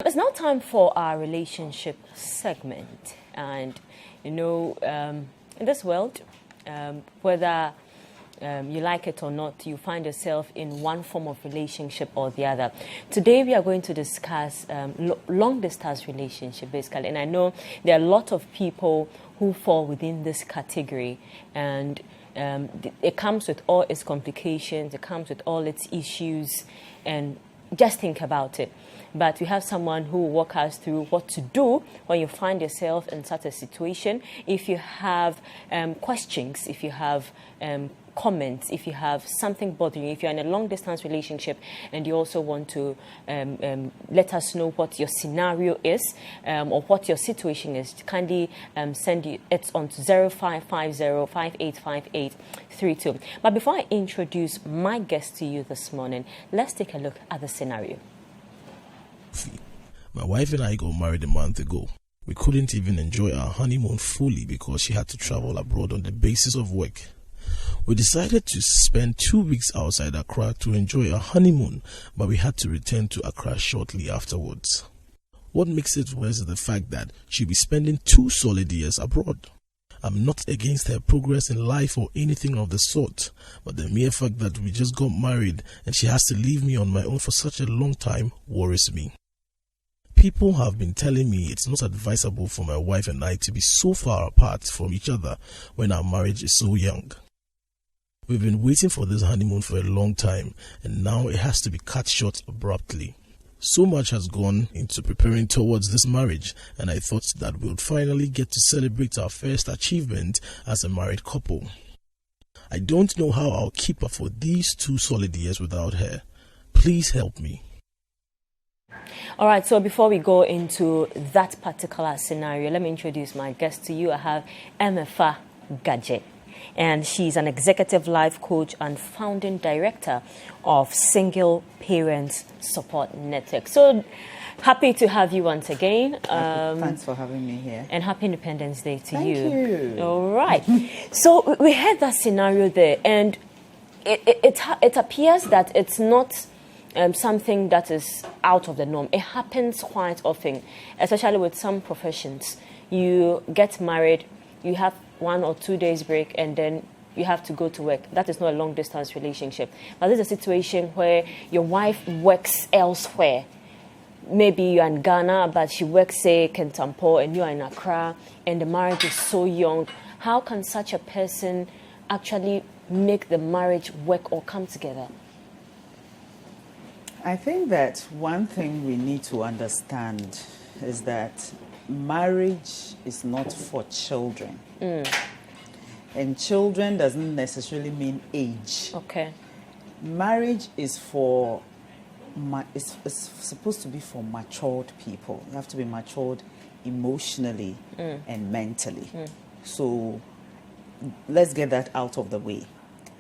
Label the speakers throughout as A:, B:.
A: It's now time for our relationship segment. And, in this world, whether you like it or not, you find yourself in one form of relationship or the other. Today, we are going to discuss long-distance relationship, basically. And I know there are a lot of people who fall within this category. And it comes with all its complications. It comes with all its issues. And just think about it. But we have someone who will walk us through what to do when you find yourself in such a situation. If you have questions, if you have comments, if you have something bothering you, if you're in a long-distance relationship and you also want to let us know what your scenario is or what your situation is, kindly send it on to 0550-585832. But before I introduce my guest to you this morning, let's take a look at the scenario.
B: My wife and I got married a month ago. We couldn't even enjoy our honeymoon fully because she had to travel abroad on the basis of work. We decided to spend 2 weeks outside Accra to enjoy our honeymoon, but we had to return to Accra shortly afterwards. What makes it worse is the fact that she'll be spending 2 solid years abroad. I'm not against her progress in life or anything of the sort, but the mere fact that we just got married and she has to leave me on my own for such a long time worries me. People have been telling me it's not advisable for my wife and I to be so far apart from each other when our marriage is so young. We've been waiting for this honeymoon for a long time, and now it has to be cut short abruptly. So much has gone into preparing towards this marriage, and I thought that we would finally get to celebrate our first achievement as a married couple. I don't know how I'll keep up for these 2 solid years without her. Please help me.
A: All right, so before we go into that particular scenario, let me introduce my guest to you. I have Emefa Gadze, and she's an executive life coach and founding director of Single Parents Support Network. So happy to have you once again.
C: Thanks for having me here.
A: And happy Independence Day to
C: Thank you.
A: All right. So we had that scenario there, and it appears that it's not something that is out of the norm. It happens quite often, especially with some professions. You get married, you have 1 or 2 days break, and then you have to go to work. That is not a long-distance relationship. But this is a situation where your wife works elsewhere. Maybe you're in Ghana, but she works, say, Kentampo, and you're in Accra, and the marriage is so young. How can such a person actually make the marriage work or come together?
C: I think that one thing we need to understand is that marriage is not for children. And children doesn't necessarily mean age.
A: Okay.
C: Marriage is it's supposed to be for matured people. You have to be matured emotionally and mentally. So let's get that out of the way.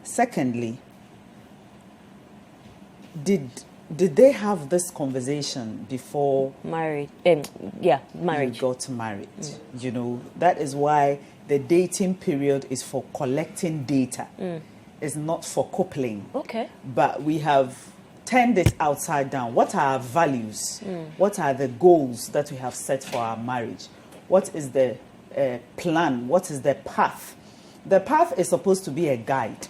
C: Secondly, did they have this conversation before
A: married? Marriage.
C: You got married. That is why the dating period is for collecting data. It's not for coupling.
A: Okay.
C: But we have turned it upside down. What are our values? What are the goals that we have set for our marriage? What is the plan? What is the path? The path is supposed to be a guide,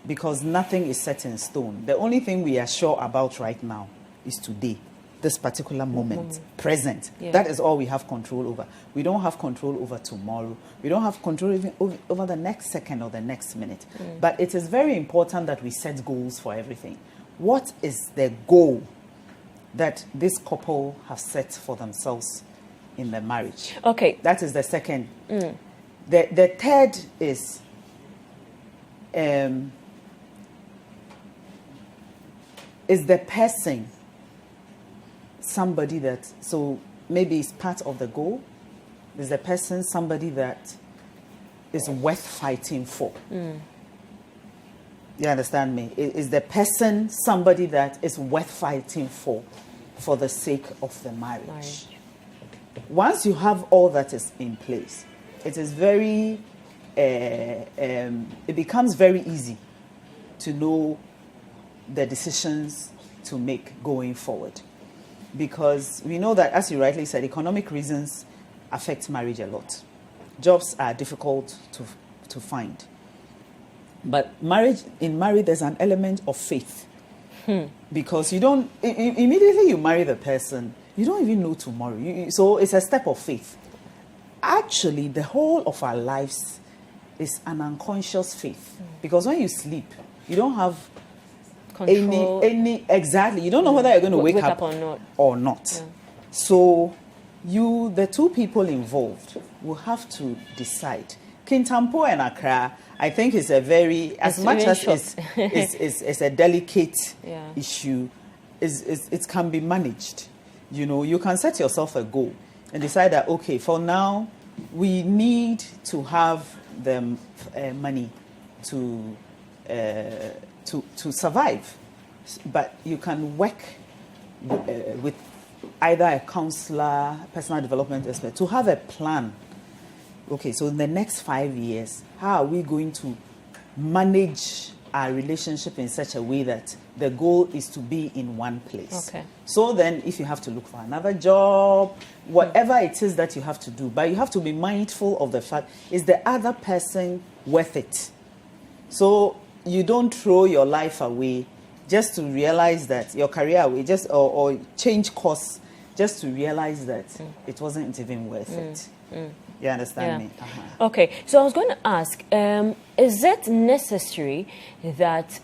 C: because nothing is set in stone. The only thing we are sure about right now is today, this particular moment, present. Yeah. That is all we have control over. We don't have control over tomorrow. We don't have control even over the next second or the next minute. But it is very important that we set goals for everything. What is the goal that this couple have set for themselves in their marriage?
A: Okay.
C: That is the second. The third is... is the person somebody that, so maybe it's part of the goal? Is the person somebody that is worth fighting for? You understand me? Is the person somebody that is worth fighting for the sake of the marriage? Once you have all that is in place, it is very, it becomes very easy to know the decisions to make going forward. because we know that, as you rightly said, economic reasons affect marriage a lot. Jobs are difficult to find. But in marriage, there's an element of faith. Because you don't, immediately you marry the person, you don't even know tomorrow. So it's a step of faith. Actually, the whole of our lives is an unconscious faith. Because when you sleep, you don't have
A: Control.
C: exactly. You don't know whether you're going to wake up or not. Yeah. So the two people involved will have to decide. Kintampo and Accra, I think, is a very, as much as it's a delicate issue, it can be managed. You can set yourself a goal and decide that, okay, for now, we need to have the money to survive. But you can work with either a counselor, personal development expert, to have a plan. Okay, so in the next 5 years, how are we going to manage our relationship in such a way that the goal is to be in one place?
A: Okay.
C: So then if you have to look for another job, whatever it is that you have to do, but you have to be mindful of the fact, is the other person worth it? So you don't throw your life away just to realize that your career away, or change course just to realize that it wasn't even worth it. You understand me?
A: Okay, so I was going to ask, is it necessary that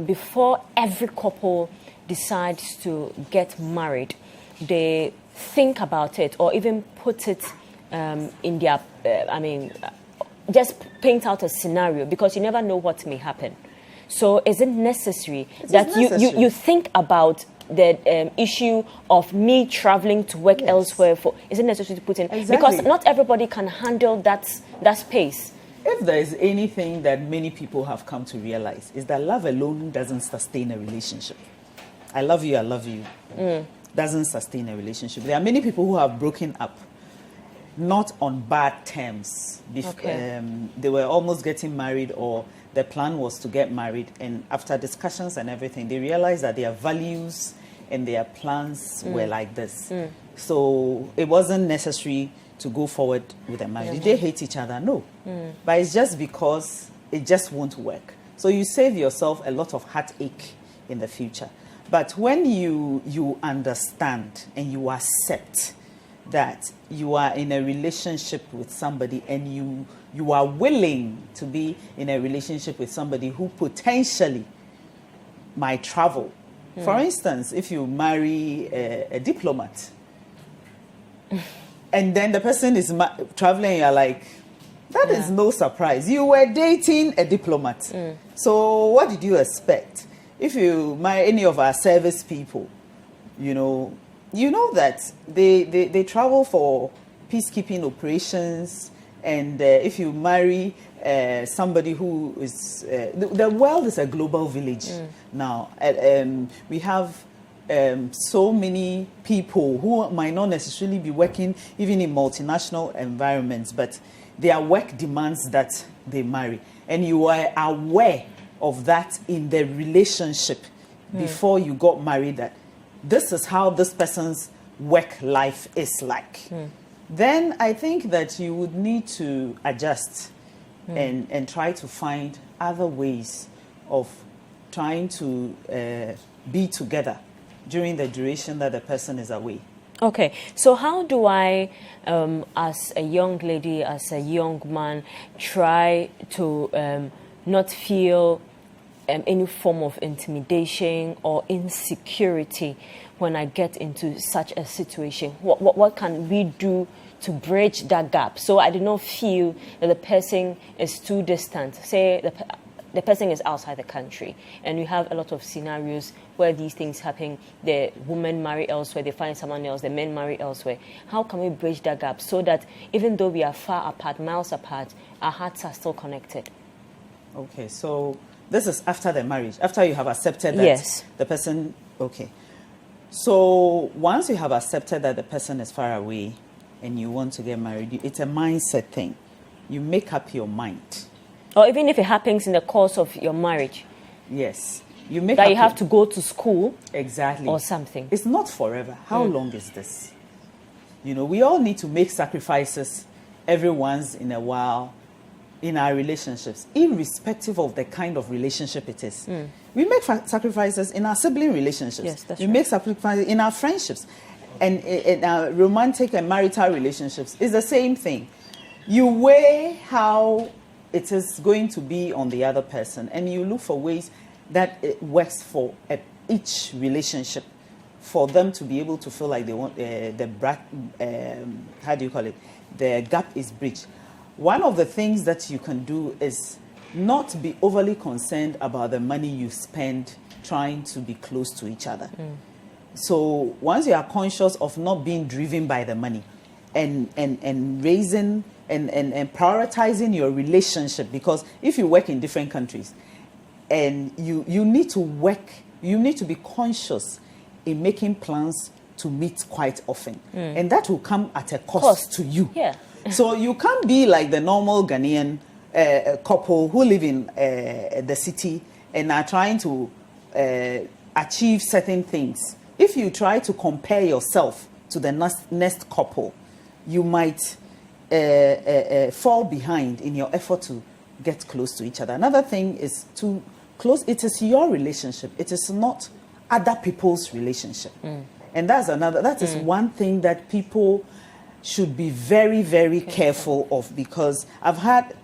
A: before every couple decides to get married, they think about it or even put it in their, just paint out a scenario, because you never know what may happen. So is it necessary you think about the issue of me traveling to work elsewhere? Is it necessary to put in?
C: Exactly.
A: Because not everybody can handle that space.
C: If there is anything that many people have come to realize, is that love alone doesn't sustain a relationship. I love you, doesn't sustain a relationship. There are many people who have broken up, not on bad terms. They were almost getting married, or the plan was to get married, and after discussions and everything, they realized that their values and their plans were like this. So it wasn't necessary to go forward with a marriage. Did they hate each other? No. But it's just because it just won't work. So you save yourself a lot of heartache in the future. But when you understand and you accept that you are in a relationship with somebody, and you are willing to be in a relationship with somebody who potentially might travel. For instance, if you marry a diplomat, and then the person is traveling, you're like, that is no surprise. You were dating a diplomat. So what did you expect? If you marry any of our service people, you know that they travel for peacekeeping operations. And if you marry somebody who is... the world is a global village now. We have so many people who might not necessarily be working even in multinational environments, but their work demands that they marry. And you are aware of that in the relationship before you got married, that this is how this person's work life is like. Then I think that you would need to adjust and try to find other ways of trying to be together during the duration that the person is away.
A: Okay, so how do I, as a young lady, as a young man, try to not feel any form of intimidation or insecurity when I get into such a situation? What can we do to bridge that gap, so I do not feel that the person is too distant? Say the person is outside the country, and we have a lot of scenarios where these things happen. The women marry elsewhere, they find someone else, the men marry elsewhere. How can we bridge that gap so that even though we are far apart, miles apart, our hearts are still connected?
C: Okay, so this is after the marriage, after you have accepted that the person... Okay. So once you have accepted that the person is far away and you want to get married, it's a mindset thing. You make up your mind.
A: Or even if it happens in the course of your marriage.
C: Yes. You make
A: that
C: up
A: you have to go to school
C: exactly
A: or something.
C: It's not forever. How long is this? You know, we all need to make sacrifices every once in a while in our relationships, irrespective of the kind of relationship it is. We make sacrifices in our sibling relationships.
A: Yes, that's
C: we
A: right.
C: make sacrifices in our friendships. And in our romantic and marital relationships, it's the same thing. You weigh how it is going to be on the other person, and you look for ways that it works for each relationship, for them to be able to feel like they want how do you call it? The gap is bridged. One of the things that you can do is not be overly concerned about the money you spend trying to be close to each other. So once you are conscious of not being driven by the money and raising and prioritizing your relationship, because if you work in different countries and you need to work, you need to be conscious in making plans to meet quite often. And that will come at a cost to you.
A: Yeah.
C: So you can't be like the normal Ghanaian couple who live in the city and are trying to achieve certain things. If you try to compare yourself to the next couple, you might fall behind in your effort to get close to each other. Another thing is to close. It is your relationship. It is not other people's relationship. And that is one thing that people should be very, very careful of, because I've had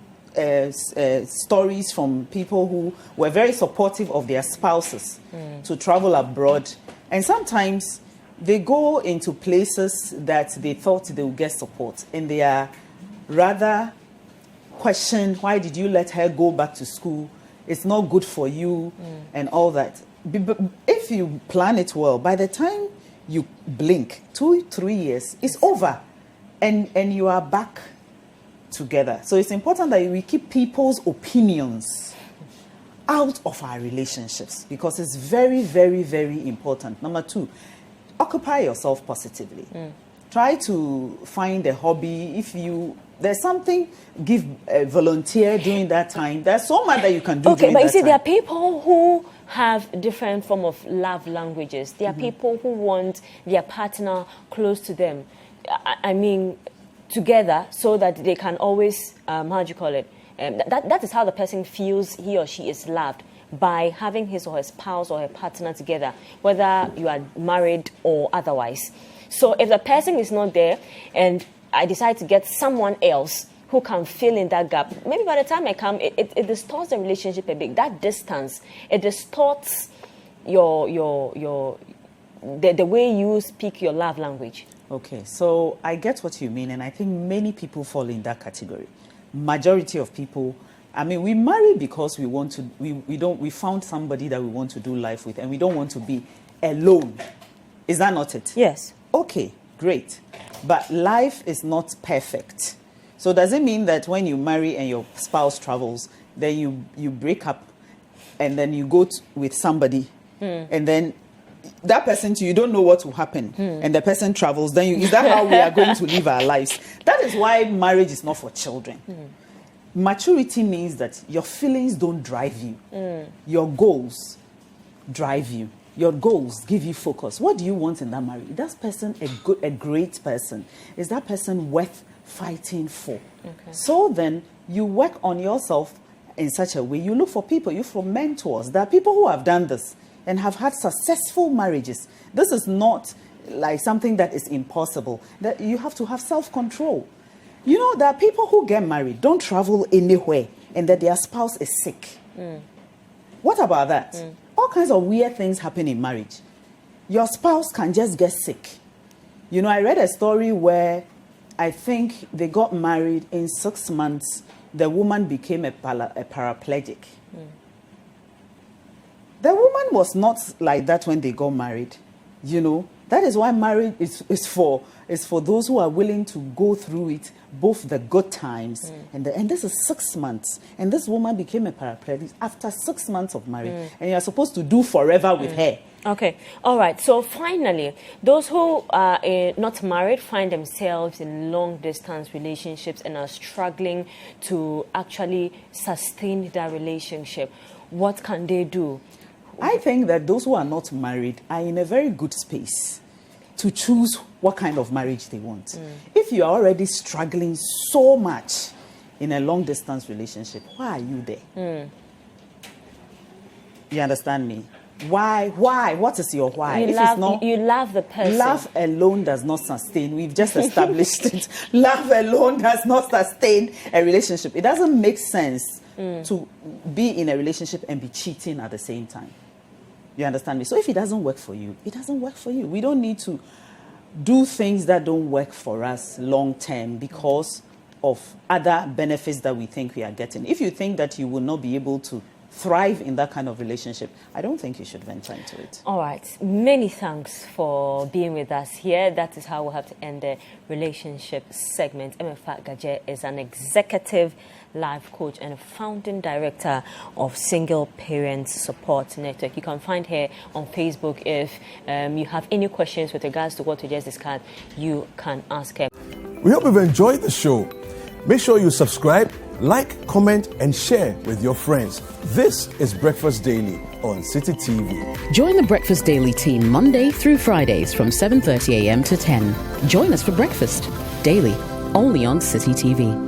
C: stories from people who were very supportive of their spouses to travel abroad. And sometimes they go into places that they thought they would get support, and they are rather questioned, why did you let her go back to school? It's not good for you, and all that. If you plan it well, by the time you blink, 2-3 years, it's over, and you are back together. So it's important that we keep people's opinions out of our relationships, because it's very, very, very important. Number 2, occupy yourself positively. Try to find a hobby. If there's something, give volunteer during that time. There's so much that you can do.
A: Okay, but you see,
C: time.
A: there are people who have different form of love languages. There are people who want their partner close to them. I mean, together, so that they can always, how do you call it? That is how the person feels he or she is loved, by having his or her spouse or her partner together, whether you are married or otherwise. So if the person is not there and I decide to get someone else who can fill in that gap, maybe by the time I come, it distorts the relationship a bit. That distance, it distorts the way you speak your love language. Okay, so I get what you mean, and I think many people fall in that category. Majority of people, I mean, we marry because we want to. We found somebody that we want to do life with, and we don't want to be alone. Is that not it? Yes. Okay, great. But life is not perfect. So does it mean that when you marry and your spouse travels, then you break up, and then you go with somebody, and then that person too, you don't know what will happen, and the person travels, then is that how we are going to live our lives? That is why marriage is not for children. Maturity means that your feelings don't drive you. Your goals drive you. Your goals give you focus. What do you want in that marriage? Is that person a great person? Is that person worth fighting for? Okay. So then you work on yourself in such a way. You look for people, you look for mentors. There are people who have done this and have had successful marriages. This is not like something that is impossible. That you have to have self-control. You know, there are people who get married, don't travel anywhere, and that their spouse is sick. What about that? All kinds of weird things happen in marriage. Your spouse can just get sick. You know, I read a story where I think they got married in 6 months. The woman became a paraplegic. The woman was not like that when they got married. You know, that is why marriage is for those who are willing to go through it, both the good times and this is 6 months. And this woman became a paraplegic after 6 months of marriage. And you're supposed to do forever with her. Okay. All right. So finally, those who are not married find themselves in long-distance relationships and are struggling to actually sustain that relationship. What can they do?
C: I think that those who are not married are in a very good space to choose what kind of marriage they want. If you are already struggling so much in a long-distance relationship, why are you there? You understand me? Why? What is your why?
A: You love the person.
C: Love alone does not sustain. We've just established it. Love alone does not sustain a relationship. It doesn't make sense to be in a relationship and be cheating at the same time. You understand me? So if it doesn't work for you, it doesn't work for you. We don't need to do things that don't work for us long term because of other benefits that we think we are getting. If you think that you will not be able to thrive in that kind of relationship, I don't think you should venture into it.
A: All right. Many thanks for being with us here. That is how we'll have to end the relationship segment. Emefa Gadze is an executive life coach and a founding director of Single Parents Support Network. You can find her on Facebook. If you have any questions with regards to what we just discussed, you can ask her.
D: We hope you've enjoyed the show. Make sure you subscribe, like, comment, and share with your friends. This is Breakfast Daily on Citi TV.
E: Join the Breakfast Daily team Monday through Fridays from 7:30 a.m. to 10. Join us for breakfast daily, only on Citi TV.